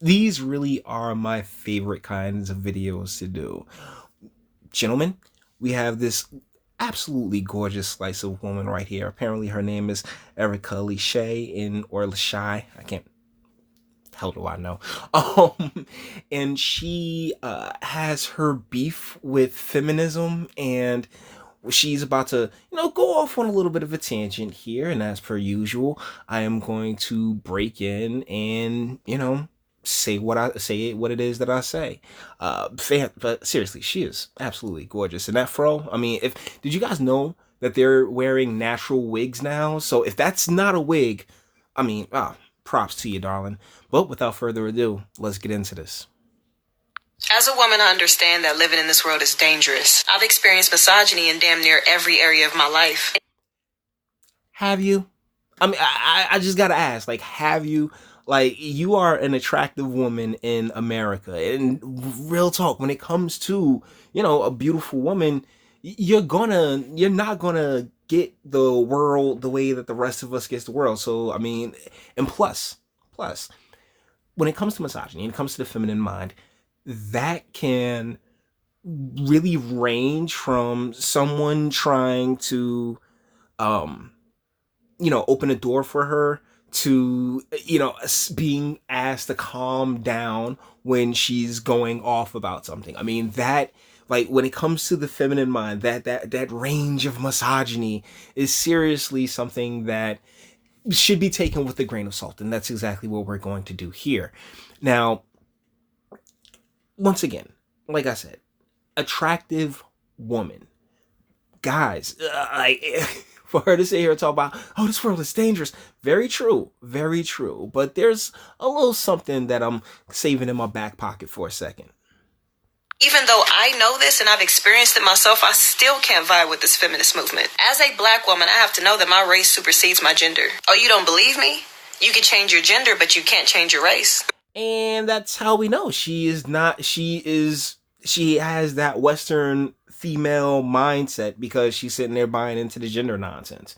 these really are my favorite kinds of videos to do. Gentlemen, we have this absolutely gorgeous slice of woman right here. Apparently her name is Ericka Leshai or Leshai. I can't, hell do I know? And she has her beef with feminism, and she's about to, go off on a little bit of a tangent here. And as per usual, I am going to break in and, say what it is that I say. But seriously, she is absolutely gorgeous. And that fro, I mean, did you guys know that they're wearing natural wigs now? So if that's not a wig, I mean, props to you, darling. But without further ado, let's get into this. As a woman, I understand that living in this world is dangerous. I've experienced misogyny in damn near every area of my life. Have you? I mean, I just gotta ask, like, have you? Like, you are an attractive woman in America, and real talk, when it comes to, a beautiful woman, you're not gonna get the world the way that the rest of us gets the world. So, I mean, and plus, when it comes to misogyny, and it comes to the feminine mind, that can really range from someone trying to, open a door for her to, being asked to calm down when she's going off about something. I mean, that, like, when it comes to the feminine mind, that range of misogyny is seriously something that should be taken with a grain of salt. And that's exactly what we're going to do here. Now, once again, like I said, attractive woman. Guys, for her to sit here and talk about, oh, this world is dangerous. Very true. Very true. But there's a little something that I'm saving in my back pocket for a second. Even though I know this and I've experienced it myself, I still can't vibe with this feminist movement. As a black woman, I have to know that my race supersedes my gender. Oh, you don't believe me? You can change your gender, but you can't change your race. And that's how we know she has that Western female mindset, because she's sitting there buying into the gender nonsense.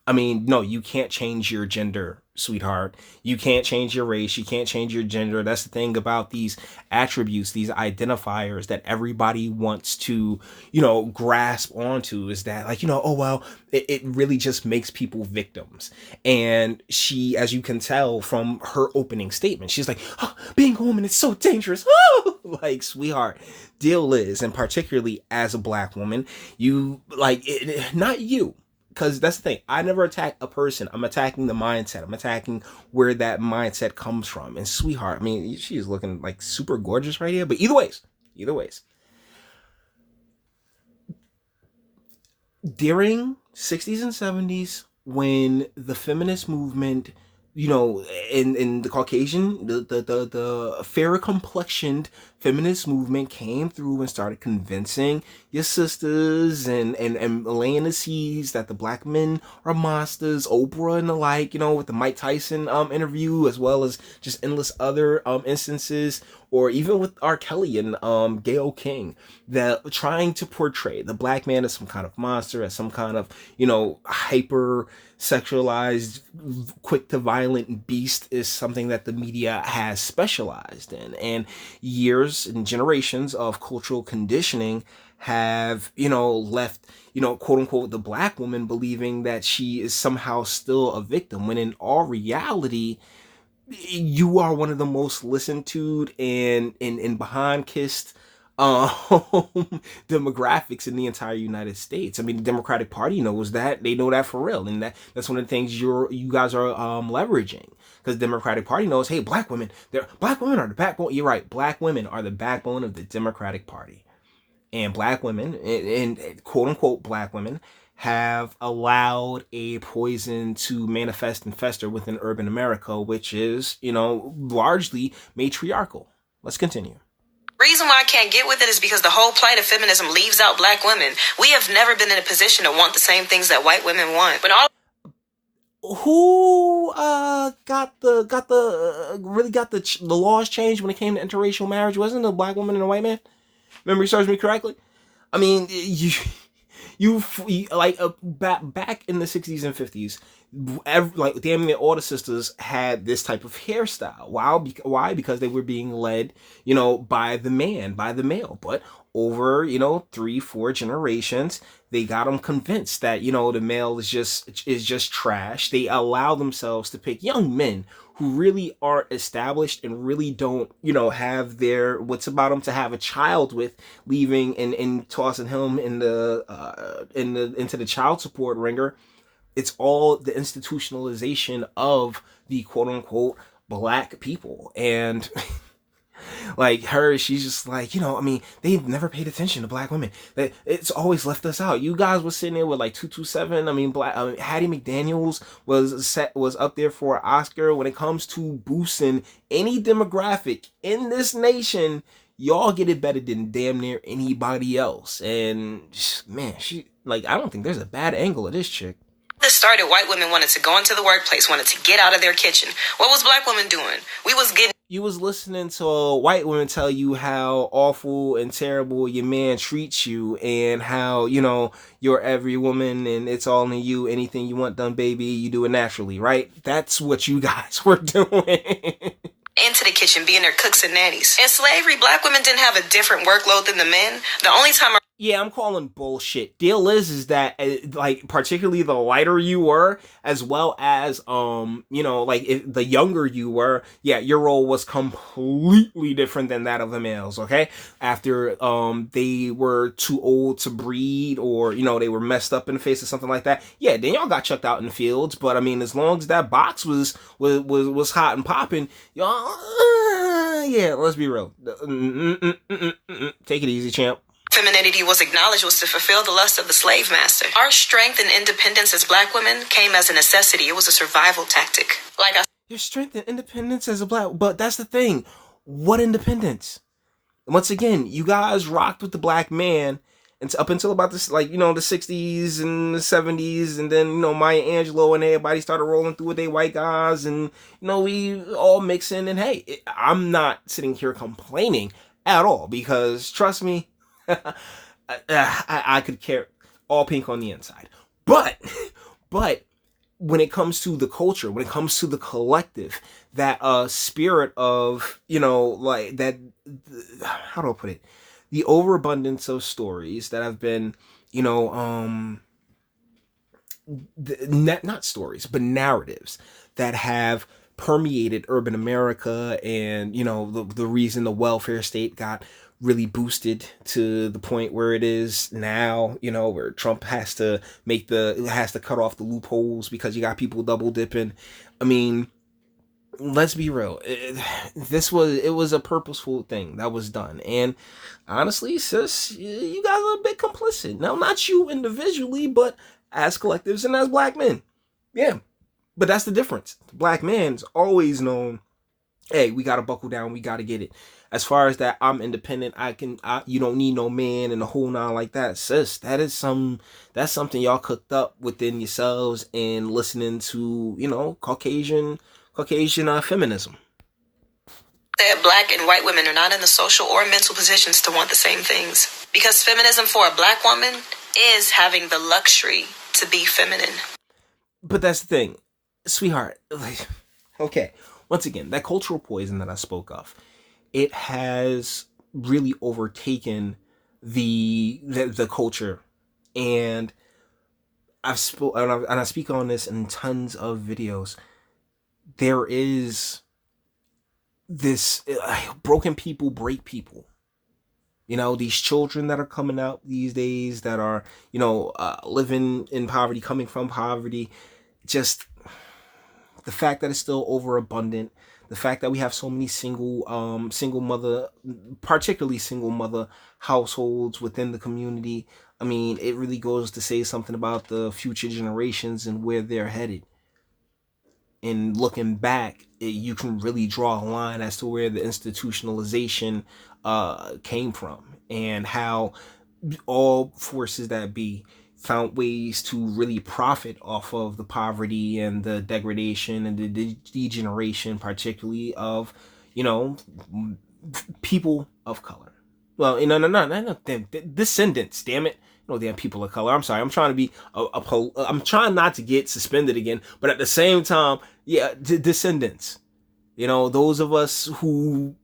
I mean, no, you can't change your gender, sweetheart. You can't change your race. You can't change your gender. That's the thing about these attributes, these identifiers that everybody wants to, grasp onto, is that, like, oh, well, it really just makes people victims. And she, as you can tell from her opening statement, she's like, oh, being a woman is so dangerous. Oh! Like, sweetheart, deal is, and particularly as a black woman, you, like, not you. Because that's the thing. I never attack a person. I'm attacking the mindset. I'm attacking where that mindset comes from. And sweetheart, I mean, she is looking like super gorgeous right here. But either ways, during 60s and 70s, when the feminist movement, in the Caucasian, the fairer complexioned feminist movement came through and started convincing your sisters and laying the seeds that the black men are monsters, Oprah and the like, with the Mike Tyson interview, as well as just endless other instances, or even with R. Kelly and Gayle King, that trying to portray the black man as some kind of monster, as some kind of, hyper sexualized, quick to violent beast, is something that the media has specialized in. And years and generations of cultural conditioning have, left, quote unquote, the black woman believing that she is somehow still a victim, when in all reality, you are one of the most listened to and behind kissed demographics in the entire United States. I mean, the Democratic Party knows that. They know that for real, and that's one of the things you guys are leveraging, because the Democratic Party knows, hey, black women are the backbone. You're right, black women are the backbone of the Democratic Party, and black women and quote unquote black women have allowed a poison to manifest and fester within urban America, which is, largely matriarchal. Let's continue. Reason why I can't get with it is because the whole plight of feminism leaves out black women. We have never been in a position to want the same things that white women want. But who really got the laws changed when it came to interracial marriage? Wasn't it a black woman and a white man? Memory serves me correctly. I mean, Back in the 60s and 50s, like damn near all the sisters had this type of hairstyle. Why? Because they were being led, by the man, by the male. But over, 3-4 generations, they got them convinced that, the male is just trash. They allow themselves to pick young men who really aren't established and really don't, have their what's about them to have a child with, leaving and tossing him into the child support ringer. It's all the institutionalization of the quote unquote black people. And like her, she's just like, they've never paid attention to black women. It's always left us out. You guys were sitting there with like 227. Hattie McDaniels was up there for an Oscar. When it comes to boosting any demographic in this nation, y'all get it better than damn near anybody else. And man, I don't think there's a bad angle of this chick. This started, white women wanted to go into the workplace, wanted to get out of their kitchen. What was black women doing? You was listening to a white woman tell you how awful and terrible your man treats you, and how, you're every woman and it's all in you. Anything you want done, baby, you do it naturally, right? That's what you guys were doing. Into the kitchen, being their cooks and nannies. In slavery, black women didn't have a different workload than the men. The only time Yeah, I'm calling bullshit. Deal is that particularly the lighter you were, as well as if the younger you were, yeah, your role was completely different than that of the males. Okay, after they were too old to breed, or they were messed up in the face or something like that. Yeah, then y'all got chucked out in the fields. But as long as that box was hot and popping, y'all, yeah, let's be real. Take it easy, champ. Femininity was acknowledged was to fulfill the lust of the slave master. Our strength and independence as black women came as a necessity. It was a survival tactic. Your strength and independence as a black, but that's the thing. What independence? Once again, you guys rocked with the black man and up until about this, the 60s and the 70s, and then Maya Angelou and everybody started rolling through with their white guys, and we all mixing. And hey, I'm not sitting here complaining at all, because trust me, I could care all pink on the inside. But when it comes to the culture, when it comes to the collective, that spirit of, that, how do I put it? The overabundance of stories that have been, not stories, but narratives that have permeated urban America, and, the reason the welfare state got really boosted to the point where it is now, where Trump has to cut off the loopholes because you got people double dipping. Let's be real. It was a purposeful thing that was done. And honestly, sis, you guys are a bit complicit. Now, not you individually, but as collectives and as black men. Yeah. But that's the difference. The black man's always known, hey, we got to buckle down. We got to get it. As far as that, I'm independent. You don't need no man and the whole nine like that, sis. That's something y'all cooked up within yourselves and listening to, Caucasian feminism. That black and white women are not in the social or mental positions to want the same things. Because feminism for a black woman is having the luxury to be feminine. But that's the thing, sweetheart. Okay, once again, that cultural poison that I spoke of, it has really overtaken the culture, and I speak on this in tons of videos. There is this broken people break people. These children that are coming out these days that are, living in poverty, coming from poverty, just the fact that it's still overabundant, the fact that we have so many single mother, particularly single mother households within the community. It really goes to say something about the future generations and where they're headed. And looking back, you can really draw a line as to where the institutionalization came from, and how all forces that be found ways to really profit off of the poverty and the degradation and the degeneration, particularly of, people of color. Well, no, descendants, damn it. No damn people of color. I'm sorry. I'm trying to be I'm trying not to get suspended again, but at the same time, yeah, descendants. Those of us who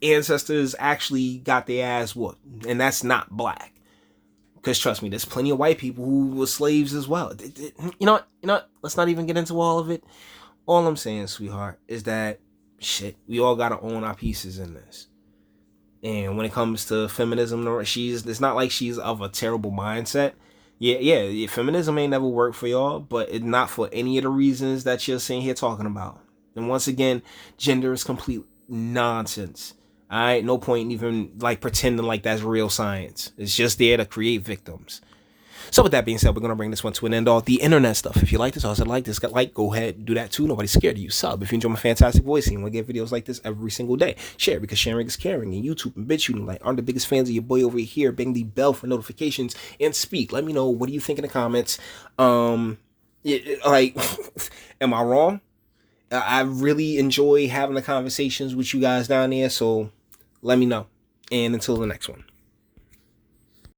ancestors actually got their ass whooped, and that's not black. Because trust me, there's plenty of white people who were slaves as well. You know what? Let's not even get into all of it. All I'm saying, sweetheart, is that shit, we all gotta own our pieces in this. And when it comes to feminism, it's not like she's of a terrible mindset. Yeah, feminism ain't never worked for y'all, but it's not for any of the reasons that you're sitting here talking about. And once again, gender is complete nonsense. Alright, no point in even pretending like that's real science. It's just there to create victims. So with that being said, we're going to bring this one to an end. All the internet stuff. If you like this, also like this, go ahead, do that too. Nobody's scared of you. Sub if you enjoy my fantastic voice and you want to get videos like this every single day. Share because sharing is caring. And YouTube and BitChute are the biggest fans of your boy over here. Bang the bell for notifications and speak. Let me know, what do you think in the comments? Am I wrong? I really enjoy having the conversations with you guys down there. So let me know. And until the next one.